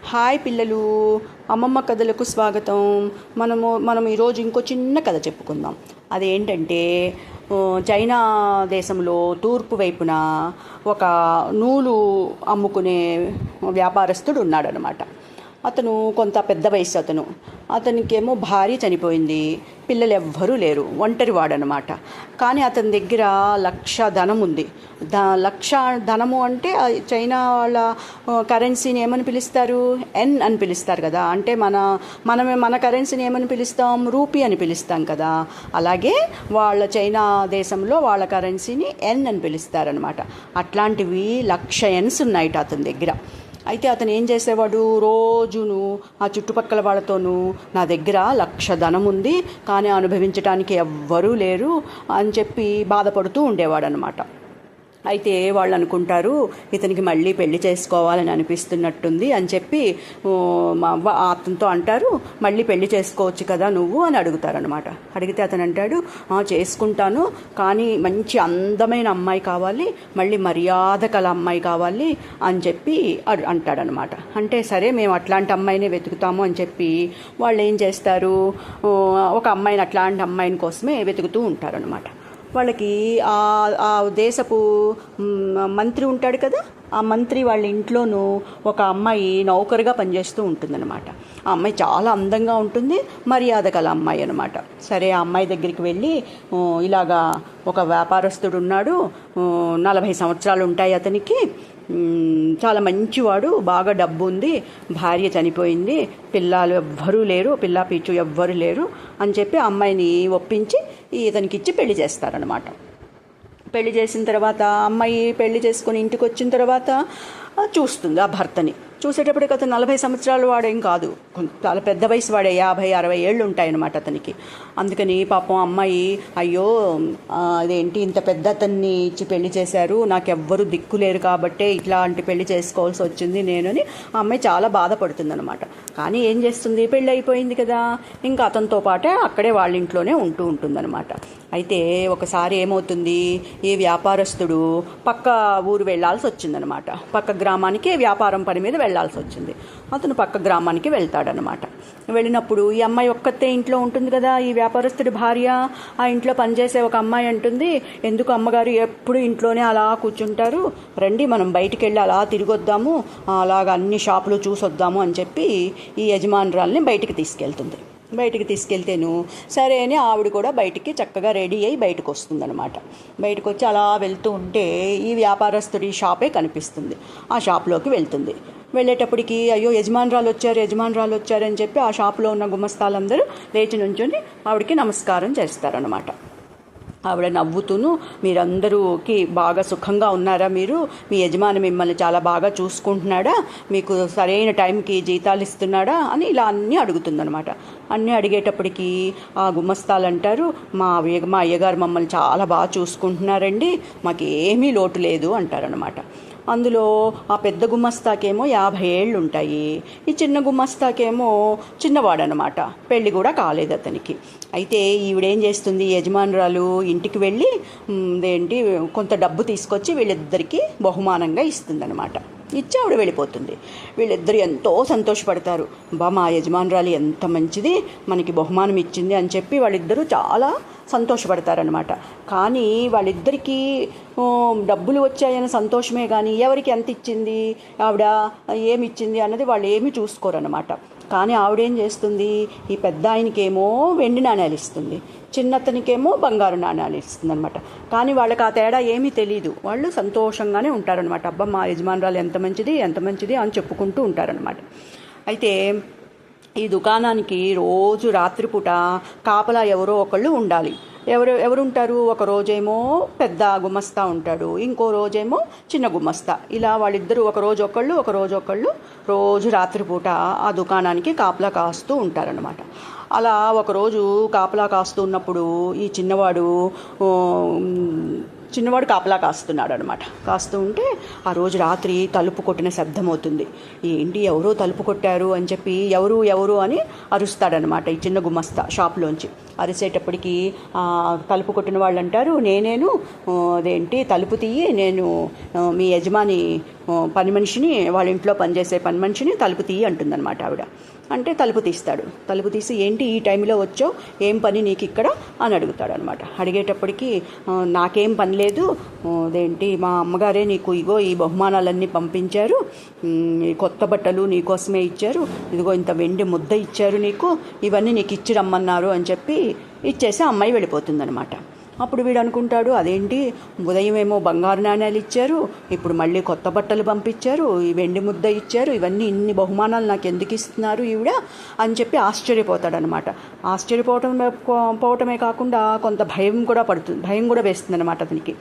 Hi పిల్లలు, అమ్మమ్మ కథలకు స్వాగతం. మనం ఈరోజు ఇంకో చిన్న కథ చెప్పుకుందాం. అదేంటంటే, చైనా దేశంలో తూర్పు వైపున ఒక నూలు అమ్ముకునే వ్యాపారస్తుడు ఉన్నాడనమాట. అతను కొంత పెద్ద వయసు. అతనికేమో భార్య చనిపోయింది, పిల్లలు ఎవ్వరూ లేరు, ఒంటరి వాడనమాట. కానీ అతని దగ్గర 1,00,000 ధనం ఉంది. 1,00,000 ధనము అంటే చైనా వాళ్ళ కరెన్సీని ఏమని పిలుస్తారు? ఎన్ అని పిలుస్తారు కదా. అంటే మన కరెన్సీని ఏమని పిలుస్తాం? రూపీ అని పిలుస్తాం కదా. అలాగే వాళ్ళ చైనా దేశంలో వాళ్ళ కరెన్సీని ఎన్ అని పిలుస్తారనమాట. అట్లాంటివి 1,00,000 ఎన్స్ ఉన్నాయిట అతని దగ్గర. అయితే అతను ఏం చేసేవాడు, రోజును ఆ చుట్టుపక్కల వాళ్ళతోనూ నా దగ్గర 1,00,000 ధనం ఉంది, కానీ అనుభవించడానికి ఎవ్వరూ లేరు అని చెప్పి బాధపడుతూ ఉండేవాడు అనమాట. అయితే వాళ్ళు అనుకుంటారు, ఇతనికి మళ్ళీ పెళ్లి చేసుకోవాలని అనిపిస్తున్నట్టుంది అని చెప్పి అతనితో అంటారు, మళ్ళీ పెళ్లి చేసుకోవచ్చు కదా నువ్వు అని అడుగుతారనమాట. అడిగితే అతను అంటాడు, చేసుకుంటాను, కానీ మంచి అందమైన అమ్మాయి కావాలి, మళ్ళీ మర్యాద కల అమ్మాయి కావాలి అని చెప్పి అంటాడనమాట. అంటే సరే, మేము అట్లాంటి అమ్మాయినే వెతుకుతాము అని చెప్పి వాళ్ళు ఏం చేస్తారు, ఒక అమ్మాయిని, అట్లాంటి అమ్మాయిని కోసమే వెతుకుతూ ఉంటారనమాట. వాళ్ళకి ఆ దేశపు మంత్రి ఉంటాడు కదా, ఆ మంత్రి వాళ్ళ ఇంట్లోనూ ఒక అమ్మాయి నౌకరుగా పనిచేస్తూ ఉంటుందన్నమాట. ఆ అమ్మాయి చాలా అందంగా ఉంటుంది, మర్యాద కల అమ్మాయి అనమాట. సరే, ఆ అమ్మాయి దగ్గరికి వెళ్ళి, ఇలాగా ఒక వ్యాపారస్తుడు ఉన్నాడు, 40 సంవత్సరాలు ఉంటాయి అతనికి, చాలా మంచివాడు, బాగా డబ్బు ఉంది, భార్య చనిపోయింది, పిల్లలు ఎవ్వరూ లేరు, పిల్ల పీచు ఎవ్వరు లేరు అని చెప్పి ఆ అమ్మాయిని ఒప్పించి ఇతనికి ఇచ్చి పెళ్లి చేస్తారనమాట. పెళ్లి చేసిన తర్వాత అమ్మాయి పెళ్లి చేసుకొని ఇంటికి వచ్చిన తర్వాత చూస్తుంది ఆ భర్తని. చూసేటప్పటికి అతను 40 సంవత్సరాలు వాడేం కాదు, చాలా పెద్ద వయసు వాడే, 50-60 ఏళ్ళు ఉంటాయన్నమాట అతనికి. అందుకని పాపం అమ్మాయి, అయ్యో అదేంటి ఇంత పెద్ద అతన్ని ఇచ్చి పెళ్లి చేశారు, నాకెవ్వరు దిక్కులేరు కాబట్టే ఇట్లాంటి పెళ్లి చేసుకోవాల్సి వచ్చింది నేను అని ఆ అమ్మాయి చాలా బాధపడుతుందన్నమాట. కానీ ఏం చేస్తుంది, పెళ్ళి అయిపోయింది కదా, ఇంకా అతనితో పాటే అక్కడే వాళ్ళ ఇంట్లోనే ఉంటుందన్నమాట. అయితే ఒకసారి ఏమవుతుంది, ఈ వ్యాపారస్తుడు పక్క ఊరు వెళ్ళాల్సి వచ్చిందనమాట. పక్క గ్రామానికి వ్యాపారం పని మీద వెళ్ళాల్సి వచ్చింది. అతను పక్క గ్రామానికి వెళ్తాడనమాట. వెళ్ళినప్పుడు ఈ అమ్మాయి ఒక్కతే ఇంట్లో ఉంటుంది కదా, ఈ వ్యాపారస్తుడి భార్య. ఆ ఇంట్లో పనిచేసే ఒక అమ్మాయి అంటుంది, ఎందుకు అమ్మగారు ఎప్పుడు ఇంట్లోనే అలా కూర్చుంటారు, రండి మనం బయటికి వెళ్ళి అలా తిరిగొద్దాము, అలాగ అన్ని షాపులు చూసొద్దాము అని చెప్పి ఈ యజమానురాల్ని బయటికి తీసుకెళ్తుంది. బయటికి తీసుకెళ్తేను సరే అని ఆవిడ కూడా బయటికి చక్కగా రెడీ అయ్యి బయటకు వస్తుందన్నమాట. బయటకు వచ్చి అలా వెళ్తూ ఉంటే ఈ వ్యాపారస్తుడి షాపే కనిపిస్తుంది. ఆ షాప్లోకి వెళ్తుంది. వెళ్ళేటప్పటికి అయ్యో యజమానురాలు వచ్చారు అని చెప్పి ఆ షాపులో ఉన్న గుమస్తాలందరూ లేచి నుంచొని ఆవిడకి నమస్కారం చేస్తారనమాట. ఆవిడ నవ్వుతూను, మీరందరూకి బాగా సుఖంగా ఉన్నారా, మీ యజమాని మిమ్మల్ని చాలా బాగా చూసుకుంటున్నాడా, మీకు సరైన టైంకి జీతాలు ఇస్తున్నాడా అని ఇలా అన్నీ అడుగుతుందనమాట. అన్నీ అడిగేటప్పటికి ఆ గుమస్తాలు అంటారు, మా అయ్యగారు మమ్మల్ని చాలా బాగా చూసుకుంటున్నారండి, మాకేమీ లోటు లేదు అంటారనమాట. అందులో ఆ పెద్ద గుమస్తాకేమో 50 ఏళ్ళు ఉంటాయి, ఈ చిన్న గుమస్తాకేమో చిన్నవాడనమాట, పెళ్ళి కూడా కాలేదు అతనికి. అయితే ఈవిడేం చేస్తుంది, యజమానురాలు ఇంటికి వెళ్ళి కొంత డబ్బు తీసుకొచ్చి వీళ్ళిద్దరికీ బహుమానంగా ఇస్తుందన్నమాట. ఇచ్చి ఆవిడ వెళ్ళిపోతుంది. వీళ్ళిద్దరు ఎంతో సంతోషపడతారు, మా యజమానురాలు ఎంత మంచిది, మనకి బహుమానం ఇచ్చింది అని చెప్పి వాళ్ళిద్దరూ చాలా సంతోషపడతారనమాట. కానీ వాళ్ళిద్దరికీ డబ్బులు వచ్చాయన్న సంతోషమే కానీ ఎవరికి ఎంత ఇచ్చింది, ఆవిడ ఏమి ఇచ్చింది అన్నది వాళ్ళు ఏమీ చూసుకోరనమాట. కానీ ఆవిడేం చేస్తుంది, ఈ పెద్ద ఆయనకేమో వెండి నాణ్యాలు ఇస్తుంది, చిన్నతనికేమో బంగారు నాణ్యాలు ఇస్తుంది అనమాట. కానీ వాళ్ళకి ఆ తేడా ఏమీ తెలియదు, వాళ్ళు సంతోషంగానే ఉంటారనమాట. అబ్బా మా యజమానురాలు ఎంత మంచిది అని చెప్పుకుంటూ ఉంటారనమాట. అయితే ఈ దుకాణానికి రోజు రాత్రిపూట కాపలా ఎవరో ఒకళ్ళు ఉండాలి. ఎవరుంటారు, ఒక రోజేమో పెద్ద గుమస్తా ఉంటాడు, ఇంకో రోజేమో చిన్న గుమస్తా. ఇలా వాళ్ళిద్దరూ ఒక రోజు ఒకళ్ళు రోజు రాత్రిపూట ఆ దుకాణానికి కాపలా కాస్తూ ఉంటారనమాట. అలా ఒకరోజు కాపలా కాస్తూ ఉన్నప్పుడు ఈ చిన్నవాడు కాపలా కాస్తున్నాడు అనమాట. కాస్తూ ఉంటే ఆ రోజు రాత్రి తలుపు కొట్టిన శబ్దం అవుతుంది. ఏంటి ఎవరో తలుపు కొట్టారు అని చెప్పి ఎవరు అని అరుస్తాడనమాట ఈ చిన్న గుమస్తా షాప్లోంచి. అరిసేటప్పటికి తలుపు కొట్టిన వాళ్ళు అంటారు, నేనేను అదేంటి తలుపు తీయి, నేను మీ యజమాని పని మనిషిని, వాళ్ళ ఇంట్లో పనిచేసే పని మనిషిని, తలుపు తీయి అంటుందన్నమాట ఆవిడ. అంటే తలుపు తీస్తాడు. తలుపు తీసి ఏంటి ఈ టైంలో వచ్చావు, ఏం పని నీకు ఇక్కడ అని అడుగుతాడు అనమాట. అడిగేటప్పటికి నాకేం పని లేదు, అదేంటి మా అమ్మగారే నీకు ఇగో ఈ బహుమానాలన్నీ పంపించారు, కొత్త బట్టలు నీకోసమే ఇచ్చారు, ఇదిగో ఇంత వెండి ముద్ద ఇచ్చారు నీకు, ఇవన్నీ నీకు ఇచ్చి రమ్మన్నారు అని చెప్పి ఇచ్చేసి అమ్మాయి వెళ్ళిపోతుందనమాట. అప్పుడు వీడు అనుకుంటాడు, అదేంటి ఉదయం ఏమో బంగారు నాణ్యాలు ఇచ్చారు, ఇప్పుడు మళ్ళీ కొత్త బట్టలు పంపించారు, ఈ వెండి ముద్ద ఇచ్చారు, ఇవన్నీ ఇన్ని బహుమానాలు నాకు ఎందుకు ఇస్తున్నారు ఈవిడ అని చెప్పి ఆశ్చర్యపోతాడనమాట. పోవటమే కాకుండా కొంత భయం కూడా వేస్తుంది అనమాట అతనికి.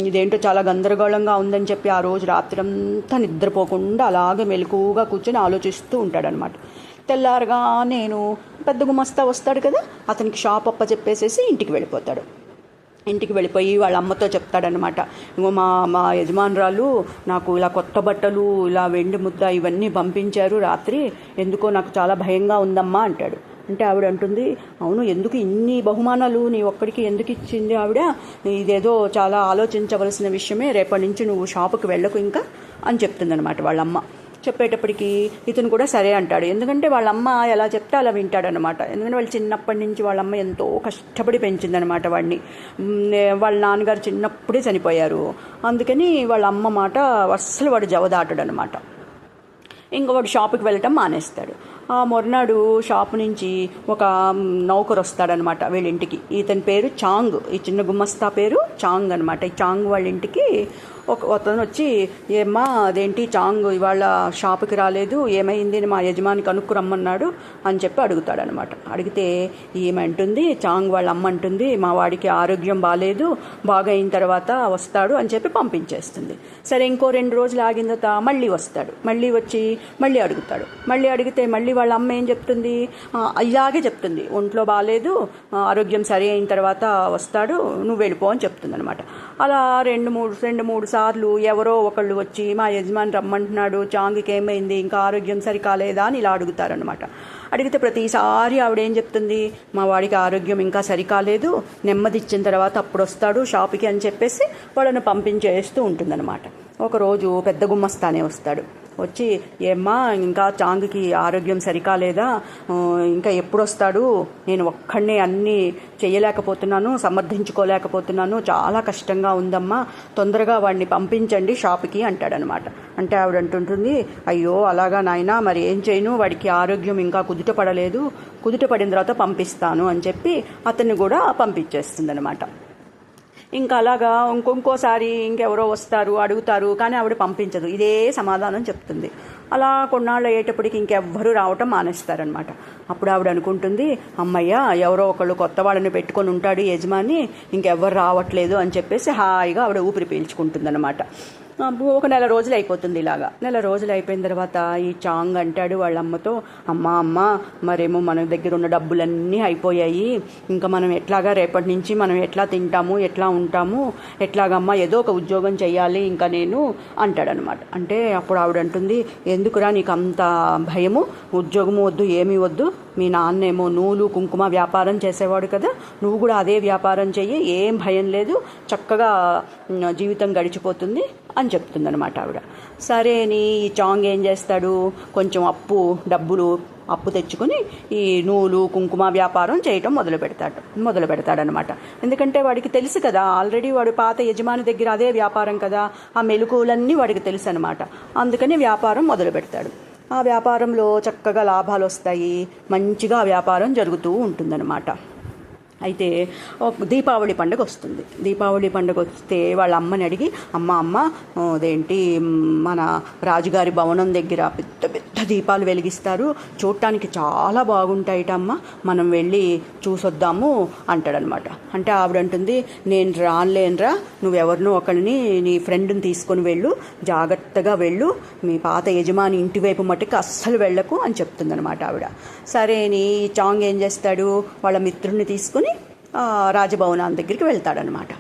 ఇదేంటో చాలా గందరగోళంగా ఉందని చెప్పి ఆ రోజు రాత్రంతా నిద్రపోకుండా అలాగే మెలకువగా కూర్చొని ఆలోచిస్తూ ఉంటాడనమాట. తెల్లారగా నేను పెద్ద గుమస్తా వస్తాడు కదా, అతనికి షాప్ చెప్పేసేసి ఇంటికి వెళ్ళిపోతాడు. ఇంటికి వెళ్ళిపోయి వాళ్ళ అమ్మతో చెప్తాడనమాట, ఇంకో మా యజమానురాలు నాకు ఇలా కొత్త బట్టలు, ఇలా వెండి ముద్ద ఇవన్నీ పంపించారు రాత్రి, ఎందుకో నాకు చాలా భయంగా ఉందమ్మా అంటాడు. అంటే ఆవిడ అంటుంది, అవును ఎందుకు ఇన్ని బహుమానాలు నీ ఒక్కడికి ఎందుకు ఇచ్చింది ఆవిడ, ఇదేదో చాలా ఆలోచించవలసిన విషయమే, రేపటి నుంచి నువ్వు షాపుకి వెళ్ళకు ఇంకా అని చెప్తుందనమాట వాళ్ళమ్మ. చెప్పేటప్పటికి ఇతను కూడా సరే అంటాడు. ఎందుకంటే వాళ్ళమ్మ ఎలా చెప్తే అలా వింటాడనమాట. ఎందుకంటే వాళ్ళు చిన్నప్పటి నుంచి వాళ్ళమ్మ ఎంతో కష్టపడి పెంచిందనమాట వాడిని. వాళ్ళ నాన్నగారు చిన్నప్పుడే చనిపోయారు. అందుకని వాళ్ళ అమ్మ మాట అస్సలు వాడు జవదాటాడనమాట. ఇంకా వాడు షాపుకి వెళ్ళటం మానేస్తాడు. ఆ మొరనాడు షాపు నుంచి ఒక నౌకరు వస్తాడనమాట వీళ్ళింటికి. ఇతని పేరు చాంగ్, ఈ చిన్న గుమ్మస్తా పేరు చాంగ్ అనమాట. ఈ చాంగ్ వాళ్ళ ఇంటికి అతను వచ్చి, ఏమ్మా అదేంటి చాంగ్ ఇవాళ షాపుకి రాలేదు, ఏమైంది మా యజమాని కనుక్కు రమ్మన్నాడు అని చెప్పి అడుగుతాడనమాట. అడిగితే ఏమంటుంది, చాంగ్ వాళ్ళ అమ్మ అంటుంది, మా వాడికి ఆరోగ్యం బాగాలేదు, బాగా అయిన తర్వాత వస్తాడు అని చెప్పి పంపించేస్తుంది. సరే ఇంకో 2 రోజులు ఆగిన తర్వాత మళ్ళీ వస్తాడు. మళ్ళీ వచ్చి మళ్ళీ అడుగుతాడు. మళ్ళీ అడిగితే మళ్ళీ వాళ్ళ అమ్మ ఏం చెప్తుంది, ఇలాగే చెప్తుంది, ఒంట్లో బాగాలేదు, ఆరోగ్యం సరి అయిన తర్వాత వస్తాడు, నువ్వు వెళ్ళిపో అని చెప్తుంది అనమాట. అలా 2-3 సార్లు ఎవరో ఒకళ్ళు వచ్చి మా యజమాని రమ్మంటున్నాడు, చాంగ్కి ఏమైంది, ఇంకా ఆరోగ్యం సరి కాలేదా అని ఇలా అడుగుతారనమాట. అడిగితే ప్రతిసారి ఆవిడేం చెప్తుంది, మా వాడికి ఆరోగ్యం ఇంకా సరికాలేదు, నెమ్మది ఇచ్చిన తర్వాత అప్పుడు వస్తాడు షాపుకి అని చెప్పేసి వాళ్ళని పంపించేస్తూ ఉంటుందన్నమాట. ఒకరోజు పెద్ద గుమ్మస్తానే వస్తాడు. వచ్చి, ఏమ్మా ఇంకా చాంగ్కి ఆరోగ్యం సరికాలేదా, ఇంకా ఎప్పుడు వస్తాడు, నేను ఒక్కడనే అన్నీ చేయలేకపోతున్నాను, సమర్థించుకోలేకపోతున్నాను, చాలా కష్టంగా ఉందమ్మా, తొందరగా వాడిని పంపించండి షాప్కి అంటాడనమాట. అంటే ఆవిడ అంటుంటుంది, అయ్యో అలాగా నాయనా, మరి ఏం చేయను, వాడికి ఆరోగ్యం ఇంకా కుదుట పడిన తర్వాత పంపిస్తాను అని చెప్పి అతన్ని కూడా పంపించేస్తుందనమాట. ఇంకా అలాగా ఇంకోసారి ఇంకెవరో వస్తారు అడుగుతారు, కానీ ఆవిడ పంపించదు, ఇదే సమాధానం చెప్తుంది. అలా కొన్నాళ్ళు అయ్యేటప్పటికి ఇంకెవ్వరూ రావటం మానేస్తారనమాట. అప్పుడు ఆవిడ అనుకుంటుంది, అమ్మయ్య ఎవరో ఒకళ్ళు కొత్త వాళ్ళని పెట్టుకొని ఉంటాడు యజమాని, ఇంకెవ్వరు రావట్లేదు అని చెప్పేసి హాయిగా ఆవిడ ఊపిరి పీల్చుకుంటుందన్నమాట. ఒక 1 రోజులు అయిపోతుంది. ఇలాగా 1 రోజులు అయిపోయిన తర్వాత ఈ చాంగ్ అంటాడు వాళ్ళ అమ్మతో, అమ్మ మరేమో మన దగ్గర ఉన్న డబ్బులన్నీ అయిపోయాయి, ఇంకా మనం ఎట్లాగా రేపటి నుంచి మనం ఎట్లా తింటాము, ఎట్లా ఉంటాము, ఎట్లాగమ్మా ఏదో ఒక ఉద్యోగం చెయ్యాలి ఇంకా నేను అంటాడనమాట. అంటే అప్పుడు ఆవిడ అంటుంది, ఎందుకురా నీకు అంత భయము, ఉద్యోగము వద్దు ఏమీ వద్దు, మీ నాన్నేమో నూలు కుంకుమ వ్యాపారం చేసేవాడు కదా, నువ్వు కూడా అదే వ్యాపారం చెయ్యి, ఏం భయం లేదు, చక్కగా జీవితం గడిచిపోతుంది అని చెప్తుందనమాట ఆవిడ. సరే అని ఈ చాంగ్ ఏం చేస్తాడు, కొంచెం డబ్బులు అప్పు తెచ్చుకొని ఈ నూలు కుంకుమ వ్యాపారం చేయటం మొదలు పెడతాడనమాట. ఎందుకంటే వాడికి తెలుసు కదా, ఆల్రెడీ వాడు పాత యజమాని దగ్గర అదే వ్యాపారం కదా, ఆ మెలకువలన్నీ వాడికి తెలుసు అనమాట. అందుకని వ్యాపారం మొదలు పెడతాడు. ఆ వ్యాపారంలో చక్కగా లాభాలు వస్తాయి, మంచిగా ఆ వ్యాపారం జరుగుతూ ఉంటుందన్నమాట. అయితే దీపావళి పండుగ వస్తుంది. దీపావళి పండుగ వస్తే వాళ్ళ అమ్మని అడిగి, అమ్మ అదేంటి మన రాజుగారి భవనం దగ్గర పెద్ద పెద్ద దీపాలు వెలిగిస్తారు, చూడటానికి చాలా బాగుంటాయిటమ్మ, మనం వెళ్ళి చూసొద్దాము అంటాడనమాట. అంటే ఆవిడ అంటుంది, నేను రానులేనురా, నువ్వెవరినో ఒకరిని నీ ఫ్రెండ్ని తీసుకొని వెళ్ళు, జాగ్రత్తగా వెళ్ళు, మీ పాత యజమాని ఇంటి వైపు మట్టుకు అస్సలు వెళ్ళకు అని చెప్తుందనమాట ఆవిడ. సరే అని చాంగ్ ఏం చేస్తాడు, వాళ్ళ మిత్రుడిని తీసుకుని రాజభవనాన్ని దగ్గరికి వెళ్తాడనమాట.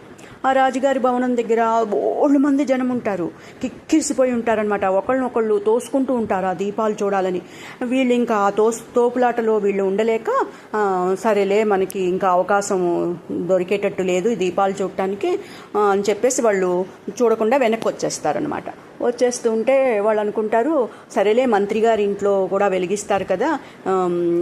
ఆ రాజుగారి భవనం దగ్గర బోళ్ళు మంది జనం ఉంటారు, కిక్కిరిసిపోయి ఉంటారనమాట. ఒకళ్ళనొకళ్ళు తోసుకుంటూ ఉంటారు ఆ దీపాలు చూడాలని. వీళ్ళు ఇంకా ఆ తోపులాటలో వీళ్ళు ఉండలేక సరేలే మనకి ఇంకా అవకాశం దొరికేటట్టు లేదు ఈ దీపాలు చూడటానికి అని చెప్పేసి వాళ్ళు చూడకుండా వెనక్కి వచ్చేస్తారనమాట. వచ్చేస్తూ ఉంటే వాళ్ళు అనుకుంటారు, సరేలే మంత్రి గారి ఇంట్లో కూడా వెలిగిస్తారు కదా,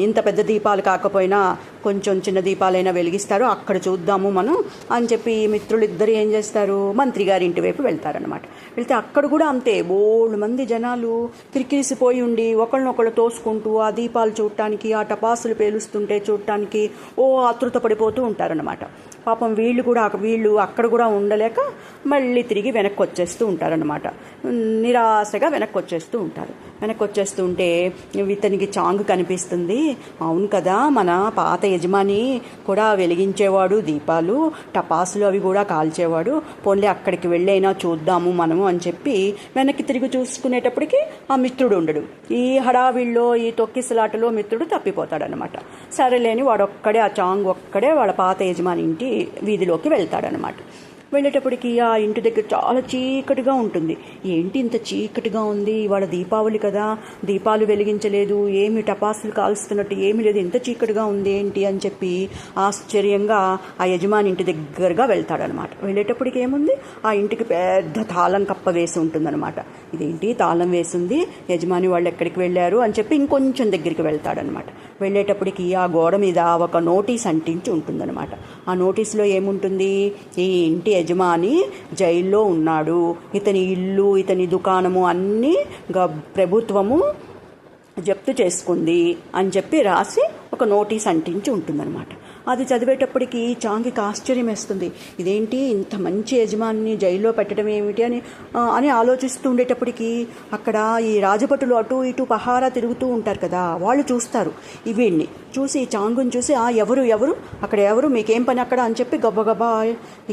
ఇంత పెద్ద దీపాలు కాకపోయినా కొంచెం చిన్న దీపాలైనా వెలిగిస్తారు, అక్కడ చూద్దాము మనం అని చెప్పి మిత్రులు ఇద్దరు ఏం చేస్తారు, మంత్రి గారి ఇంటి వైపు వెళ్తారనమాట. వెళ్తే అక్కడ కూడా అంతే, బోళ్ళు మంది జనాలు కిరికిరిసిపోయి ఉండి ఒకళ్ళనొకళ్ళు తోసుకుంటూ ఆ దీపాలు చూడటానికి, ఆ టపాసులు పేలుస్తుంటే చూడటానికి ఆతృత పడిపోతూ ఉంటారనమాట. పాపం వీళ్ళు అక్కడ కూడా ఉండలేక మళ్ళీ తిరిగి వెనక్కి వచ్చేస్తూ ఉంటారనమాట. నిరాశగా వెనక్కి వచ్చేస్తూ ఉంటే ఇతనికి చాంగు కనిపిస్తుంది. అవును కదా, మన పాత యజమాని కూడా వెలిగించేవాడు దీపాలు, టపాసులు అవి కూడా కాల్చేవాడు, పోన్లే అక్కడికి వెళ్ళైనా చూద్దాము మనము అని చెప్పి వెనక్కి తిరిగి చూసుకునేటప్పటికి ఆ మిత్రుడు ఉండడు. ఈ హడావిల్లో ఈ తొక్కిసలాటలో మిత్రుడు తప్పిపోతాడనమాట. సరేలేని వాడొక్కడే, ఆ చాంగ్ ఒక్కడే వాళ్ళ పాత యజమాని ఇంటి వీధిలోకి వెళ్తాడనమాట. వెళ్ళేటప్పటికి ఆ ఇంటి దగ్గర చాలా చీకటిగా ఉంటుంది. ఏంటి ఇంత చీకటిగా ఉంది, ఇవాళ దీపావళి కదా, దీపాలు వెలిగించలేదు, ఏమి టపాసులు కాల్స్తున్నట్టు ఏమీ లేదు, ఇంత చీకటిగా ఉంది ఏంటి అని చెప్పి ఆశ్చర్యంగా ఆ యజమాని ఇంటి దగ్గరగా వెళ్తాడనమాట. వెళ్ళేటప్పటికి ఏముంది, ఆ ఇంటికి పెద్ద తాళం కప్ప వేసి ఉంటుందన్నమాట. ఇదేంటి తాళం వేసింది, యజమాని వాళ్ళు ఎక్కడికి వెళ్ళారు అని చెప్పి ఇంకొంచెం దగ్గరికి వెళ్తాడనమాట. వెళ్ళేటప్పటికి ఆ గోడ మీద ఒక నోటీస్ అంటించి ఉంటుందన్నమాట. ఆ నోటీసులో ఏముంటుంది, ఈ ఇంటి యజమాని జైల్లో ఉన్నాడు, ఇతని ఇల్లు ఇతని దుకాణము అన్నీ ప్రభుత్వము జప్తు చేసుకుంది అని చెప్పి రాసి ఒక నోటీస్ అంటించి ఉంటుందన్నమాట. అది చదివేటప్పటికి చాంగికి ఆశ్చర్యం వేస్తుంది. ఇదేంటి ఇంత మంచి యజమాని జైల్లో పెట్టడం ఏమిటి అని ఆలోచిస్తూ ఉండేటప్పటికి అక్కడ ఈ రాజభటులు అటు ఇటు పహారా తిరుగుతూ ఉంటారు కదా, వాళ్ళు చూస్తారు. వీడిని చూసి చాంగుని చూసి ఎవరు అక్కడ ఎవరు, మీకేం పని అక్కడ అని చెప్పి గబగబా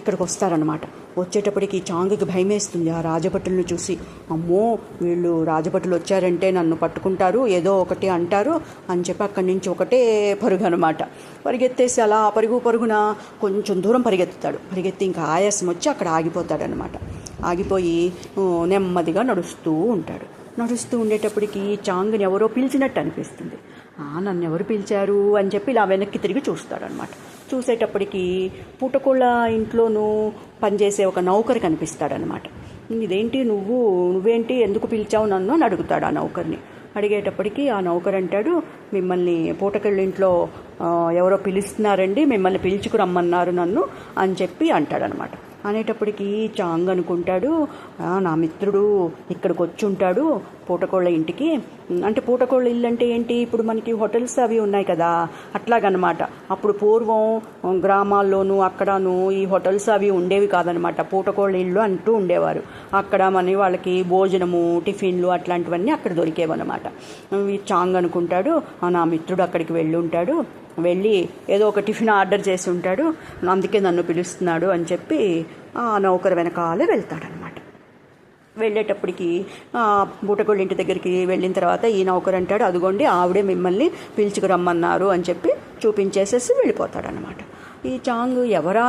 ఇక్కడికి వస్తారనమాట. వచ్చేటప్పటికి చాంగుకి భయం వేస్తుంది ఆ రాజభటులను చూసి. అమ్మో, వీళ్ళు రాజభటులు వచ్చారంటే నన్ను పట్టుకుంటారు, ఏదో ఒకటి అంటారు అని చెప్పి అక్కడి నుంచి ఒకటే పరుగు అనమాట. పరిగెత్తేసి అలా పరుగున కొంచెం దూరం పరిగెత్తి ఇంకా ఆయాసం వచ్చి అక్కడ ఆగిపోతాడనమాట. ఆగిపోయి నెమ్మదిగా నడుస్తూ ఉండేటప్పటికి చాంగుని ఎవరో పిలిచినట్టు అనిపిస్తుంది. నన్ను ఎవరు పిలిచారు అని చెప్పి ఇలా వెనక్కి తిరిగి చూస్తాడనమాట. చూసేటప్పటికి పూటకోళ్ళ ఇంట్లోనూ పనిచేసే ఒక నౌకరు కనిపిస్తాడనమాట. ఇదేంటి నువ్వేంటి ఎందుకు పిలిచావు నన్ను అని అడుగుతాడు ఆ నౌకర్ని. అడిగేటప్పటికి ఆ నౌకర్ అంటాడు, మిమ్మల్ని పూటకోళ్ళ ఇంట్లో ఎవరో పిలుస్తున్నారండి, మిమ్మల్ని పిలుచుకురమ్మన్నారు నన్ను అని చెప్పి అంటాడనమాట. అనేటప్పటికీ చాంగ్ అనుకుంటాడు, నా మిత్రుడు ఇక్కడికి వచ్చి ఉంటాడు పూటకోళ్ళ ఇంటికి. అంటే పూటకోళ్ళ ఇల్లు అంటే ఏంటి, ఇప్పుడు మనకి హోటల్స్ అవి ఉన్నాయి కదా, అట్లాగనమాట. అప్పుడు పూర్వం గ్రామాల్లోనూ అక్కడను ఈ హోటల్స్ అవి ఉండేవి కాదనమాట, పూటకోళ్ళ ఇల్లు అంటూ ఉండేవారు. అక్కడ వాళ్ళకి భోజనము, టిఫిన్లు అట్లాంటివన్నీ అక్కడ దొరికేవన్నమాట. చాంగ్ అనుకుంటాడు, నా మిత్రుడు అక్కడికి వెళ్ళి ఏదో ఒక టిఫిన్ ఆర్డర్ చేసి ఉంటాడు, అందుకే నన్ను పిలుస్తున్నాడు అని చెప్పి ఆ నౌకరు వెనకాలే వెళ్తాడనమాట. వెళ్ళేటప్పటికి పూటకోళ్ళ ఇంటి దగ్గరికి వెళ్ళిన తర్వాత ఈ నౌకరు అంటాడు, అదిగోండి ఆవిడే మిమ్మల్ని పిలుచుకురమ్మన్నారు అని చెప్పి చూపించేసేసి వెళ్ళిపోతాడనమాట. ఈ చాంగ్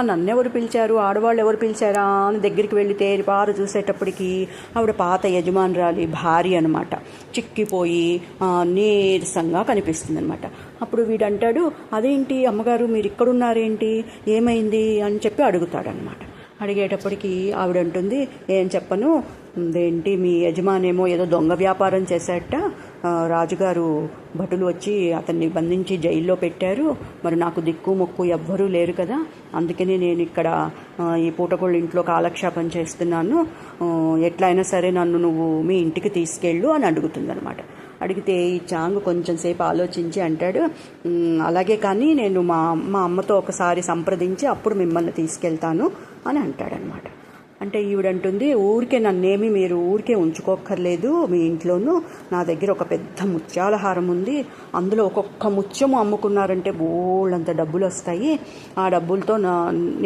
నన్నెవరు పిలిచారు, ఆడవాళ్ళు ఎవరు పిలిచారా అని దగ్గరికి వెళ్ళి తేరిపారు చూసేటప్పటికి ఆవిడ పాత యజమానురాలి భార్య అనమాట. చిక్కిపోయి నీరసంగా కనిపిస్తుంది అనమాట. అప్పుడు వీడంటాడు, అదేంటి అమ్మగారు మీరు ఇక్కడున్నారేంటి, ఏమైంది అని చెప్పి అడుగుతాడనమాట. అడిగేటప్పటికి ఆవిడంటుంది, ఏం చెప్పను, ఏంటి మీ యజమానేమో ఏదో దొంగ వ్యాపారం చేశాట, రాజుగారు భటులు వచ్చి అతన్ని బంధించి జైల్లో పెట్టారు, మరి నాకు దిక్కు మొక్కు ఎవ్వరూ లేరు కదా, అందుకనే నేను ఇక్కడ ఈ పూటకోళ్ళ ఇంట్లో కాలక్షేపం చేస్తున్నాను, ఎట్లయినా సరే నన్ను నువ్వు మీ ఇంటికి తీసుకెళ్ళు అని అడుగుతుందనమాట. అడిగితే ఈ చాంగ్ కొంచెం సేపు ఆలోచించి అంటాడు, అలాగే కానీ నేను మా అమ్మతో ఒకసారి సంప్రదించి అప్పుడు మిమ్మల్ని తీసుకెళ్తాను అని అంటాడనమాట. అంటే ఈవిడంటుంది, నన్నేమి మీరు ఊరికే ఉంచుకోక్కర్లేదు మీ ఇంట్లోనూ, నా దగ్గర ఒక పెద్ద ముత్యాల హారం ఉంది, అందులో ఒక్కొక్క ముత్యము అమ్ముకున్నారంటే బోళ్ళంత డబ్బులు వస్తాయి, ఆ డబ్బులతో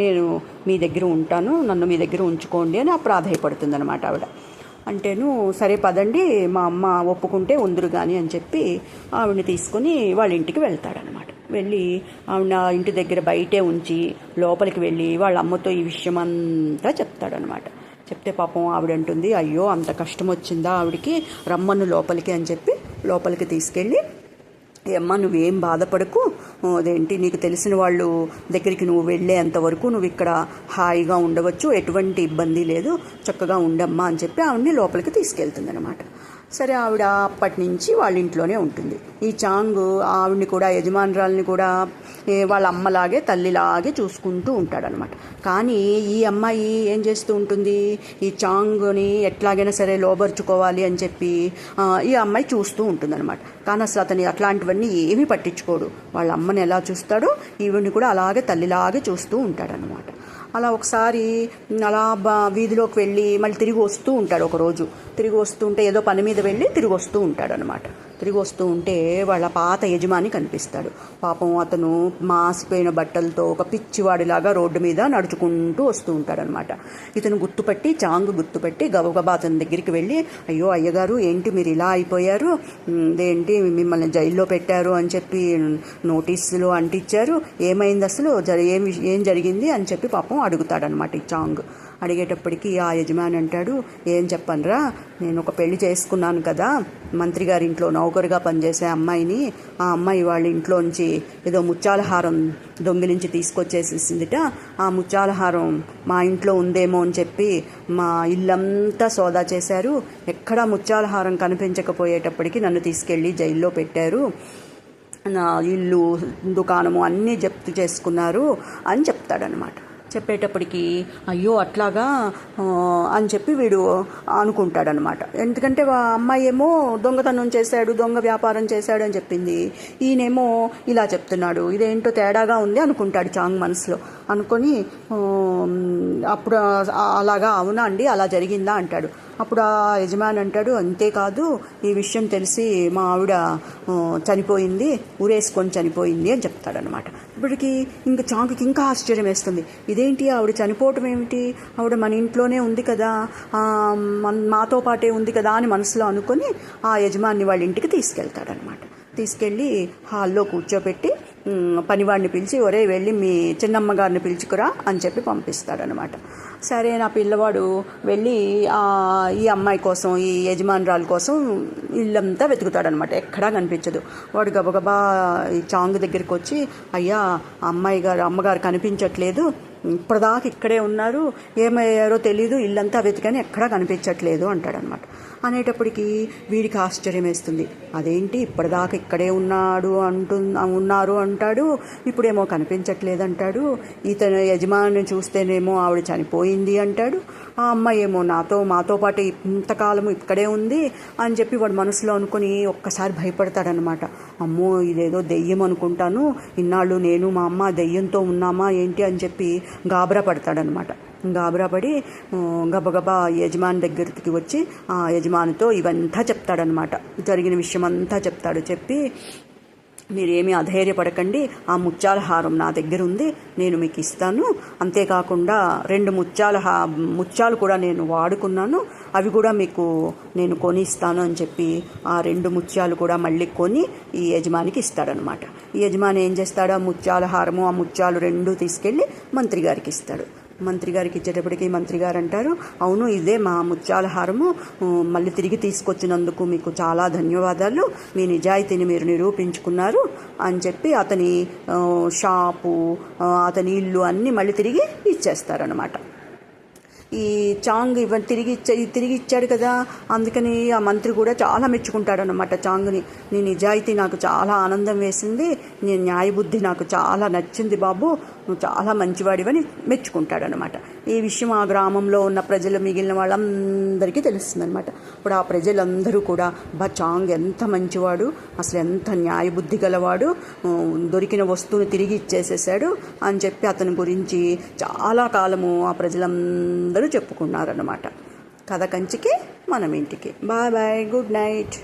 నేను మీ దగ్గర ఉంటాను, నన్ను మీ దగ్గర ఉంచుకోండి అని ప్రాధేయపడుతుంది అనమాట ఆవిడ. అంటేను సరే పదండి, మా అమ్మ ఒప్పుకుంటే ఉందురు కానీ అని చెప్పి ఆవిడని తీసుకుని వాళ్ళ ఇంటికి వెళ్తాడనమాట. వెళ్ళి ఆవిడ ఇంటి దగ్గర బయటే ఉంచి లోపలికి వెళ్ళి వాళ్ళ అమ్మతో ఈ విషయం అంతా చెప్తాడనమాట. చెప్తే పాపం ఆవిడ అంటుంది, అయ్యో అంత కష్టం వచ్చిందా ఆవిడికి, రమ్మను లోపలికి అని చెప్పి లోపలికి తీసుకెళ్ళి, అమ్మ నువ్వేం బాధపడకు, అదేంటి నీకు తెలిసిన వాళ్ళు దగ్గరికి నువ్వు వెళ్ళేంతవరకు నువ్వు ఇక్కడ హాయిగా ఉండవచ్చు, ఎటువంటి ఇబ్బంది లేదు, చక్కగా ఉండమ్మా అని చెప్పి ఆవిడని లోపలికి తీసుకెళ్తుంది అనమాట. సరే ఆవిడ అప్పటి నుంచి వాళ్ళ ఇంట్లోనే ఉంటుంది. ఈ చాంగ్ ఆవిడని కూడా, యజమానురాలని కూడా వాళ్ళ అమ్మలాగే తల్లిలాగే చూసుకుంటూ ఉంటాడనమాట. కానీ ఈ అమ్మాయి ఏం చేస్తూ ఉంటుంది, ఈ చాంగ్ని ఎట్లాగైనా సరే లోబర్చుకోవాలి అని చెప్పి ఈ అమ్మాయి చూస్తూ ఉంటుందన్నమాట. కానీ అసలు అతని అట్లాంటివన్నీ ఏమీ పట్టించుకోడు. వాళ్ళ అమ్మని ఎలా చూస్తాడో ఈవిడిని కూడా అలాగే తల్లిలాగే చూస్తూ ఉంటాడనమాట. అలా ఒకసారి అలా వీధిలోకి వెళ్ళి మళ్ళీ తిరిగి వస్తూ ఉంటాడు. ఒకరోజు తిరిగి వస్తూ ఉంటే ఏదో పని మీద వెళ్ళి తిరిగి వస్తూ ఉంటాడు అనమాట. తిరిగి వస్తూ ఉంటే వాళ్ళ పాత యజమాని కనిపిస్తాడు. పాపం అతను మాసిపోయిన బట్టలతో ఒక పిచ్చివాడిలాగా రోడ్డు మీద నడుచుకుంటూ వస్తూ ఉంటాడనమాట. ఇతను చాంగ్ గుర్తుపట్టి గబగబా అతని దగ్గరికి వెళ్ళి, అయ్యో అయ్యగారు ఏంటి మీరు ఇలా అయిపోయారు, ఏంటి మిమ్మల్ని జైల్లో పెట్టారు అని చెప్పి నోటీసులు అంటించారు, ఏమైంది అసలు, ఏం జరిగింది అని చెప్పి పాపం అడుగుతాడనమాట ఈ చాంగ్. అడిగేటప్పటికి ఆ యజమాని అంటాడు, ఏం చెప్పనురా, నేను ఒక పెళ్లి చేసుకున్నాను కదా, మంత్రి గారి ఇంట్లో నౌకరుగా పనిచేసే అమ్మాయిని. ఆ అమ్మాయి వాళ్ళ ఇంట్లోంచి ఏదో ముత్యాలహారం దొంగిలించి తీసుకొచ్చేసేసిందిట. ఆ ముత్యాలహారం మా ఇంట్లో ఉందేమో అని చెప్పి మా ఇల్లంతా సోదా చేశారు. ఎక్కడా ముత్యాలహారం కనిపించకపోయేటప్పటికి నన్ను తీసుకెళ్ళి జైల్లో పెట్టారు. నా ఇల్లు, దుకాణము అన్నీ జప్తు చేసుకున్నారు అని చెప్తాడనమాట. చెప్పేటప్పటికి అయ్యో అట్లాగా అని చెప్పి వీడు అనుకుంటాడనమాట. ఎందుకంటే అమ్మాయి ఏమో దొంగతనం చేశాడు, దొంగ వ్యాపారం చేశాడు అని చెప్పింది, ఈయనేమో ఇలా చెప్తున్నాడు, ఇదేంటో తేడాగా ఉంది అనుకుంటాడు చాంగ్ మనసులో. అనుకొని అప్పుడు అలాగా అవునా అండి అలా జరిగిందా అంటాడు. అప్పుడు ఆ యజమాని అంటాడు, అంతేకాదు ఈ విషయం తెలిసి మా ఆవిడ చనిపోయింది, ఊరేసుకొని చనిపోయింది అని చెప్తాడనమాట. ఇప్పటికి ఇంకా చాంగ్కి ఇంకా ఆశ్చర్యం వేస్తుంది. ఇదేంటి ఆవిడ చనిపోవటం ఏమిటి, ఆవిడ మన ఇంట్లోనే ఉంది కదా, మాతో పాటే ఉంది కదా అని మనసులో అనుకొని ఆ యజమాని వాళ్ళ ఇంటికి తీసుకెళ్తాడనమాట. తీసుకెళ్ళి హాల్లో కూర్చోపెట్టి పనివాడిని పిలిచి, ఒరే వెళ్ళి మీ చిన్నమ్మగారిని పిలుచుకురా అని చెప్పి పంపిస్తాడనమాట. సరే నా పిల్లవాడు వెళ్ళి ఈ అమ్మాయి కోసం, ఈ యజమానురాల కోసం ఇల్లంతా వెతుకుతాడనమాట. ఎక్కడా కనిపించదు. వాడు గబగబా ఈ చాంగ్ దగ్గరికి వచ్చి, అయ్యా అమ్మగారు కనిపించట్లేదు, ఇప్పటిదాకా ఇక్కడే ఉన్నారు, ఏమయ్యారో తెలీదు, ఇల్లంతా వెతికాని ఎక్కడా కనిపించట్లేదు అంటాడనమాట. అనేటప్పటికీ వీడికి ఆశ్చర్యం వేస్తుంది. అదేంటి ఇప్పటిదాకా ఇక్కడే ఉన్నారు అంటాడు, ఇప్పుడేమో కనిపించట్లేదు అంటాడు, ఇతను యజమాని చూస్తేనేమో ఆవిడ చనిపోయింది అంటాడు, ఆ అమ్మాయి ఏమో మాతో పాటు ఇంతకాలము ఇక్కడే ఉంది అని చెప్పి వాడు మనసులో అనుకుని ఒక్కసారి భయపడతాడనమాట. అమ్మో ఇదేదో దెయ్యం అనుకుంటాను, ఇన్నాళ్ళు నేను మా అమ్మ దెయ్యంతో ఉన్నామా ఏంటి అని చెప్పి గాబరా పడతాడనమాట. గాబరా పడి గబగబా యజమాని దగ్గరికి వచ్చి ఆ యజమానితో ఇవంతా చెప్తాడనమాట. జరిగిన విషయం అంతా చెప్తాడు. చెప్పి మీరేమీ అధైర్యపడకండి, ఆ ముత్యాల హారం నా దగ్గర ఉంది, నేను మీకు ఇస్తాను, అంతేకాకుండా 2 ముత్యాలు కూడా నేను వాడుకున్నాను, అవి కూడా మీకు నేను కొని ఇస్తాను అని చెప్పి ఆ 2 ముత్యాలు కూడా మళ్ళీ కొని ఈ యజమానికి ఇస్తాడనమాట. ఈ యజమాని ఏం చేస్తాడు, ఆ ముత్యాల హారము ఆ ముత్యాలు 2 తీసుకెళ్ళి మంత్రి గారికి ఇస్తాడు. మంత్రి గారికి ఇచ్చేటప్పటికి మంత్రి గారు అంటారు, అవును ఇదే మా ముత్యాల హారము, మళ్ళీ తిరిగి తీసుకొచ్చినందుకు మీకు చాలా ధన్యవాదాలు, మీ నిజాయితీని మీరు నిరూపించుకున్నారు అని చెప్పి అతని షాపు, అతని ఇల్లు అన్నీ మళ్ళీ తిరిగి ఇచ్చేస్తారనమాట. ఈ చాంగ్ తిరిగి ఇచ్చాడు కదా, అందుకని ఆ మంత్రి కూడా చాలా మెచ్చుకుంటాడనమాట చాంగ్ని. నీ నిజాయితీ నాకు చాలా ఆనందం వేసింది, నీ న్యాయబుద్ధి నాకు చాలా నచ్చింది బాబు, నువ్వు చాలా మంచివాడివని మెచ్చుకుంటాడనమాట. ఈ విషయం ఆ గ్రామంలో ఉన్న ప్రజలు, మిగిలిన వాళ్ళందరికీ తెలుస్తుందనమాట. ఇప్పుడు ఆ ప్రజలందరూ కూడా చాంగ్ ఎంత మంచివాడు, అసలు ఎంత న్యాయబుద్ధి గలవాడు, దొరికిన వస్తువుని తిరిగి ఇచ్చేసేసాడు అని చెప్పి అతని గురించి చాలా కాలము ఆ ప్రజలందరూ చెప్పుకున్నారన్నమాట. కథ కంచికి మనం ఇంటికి. Bye bye, good night.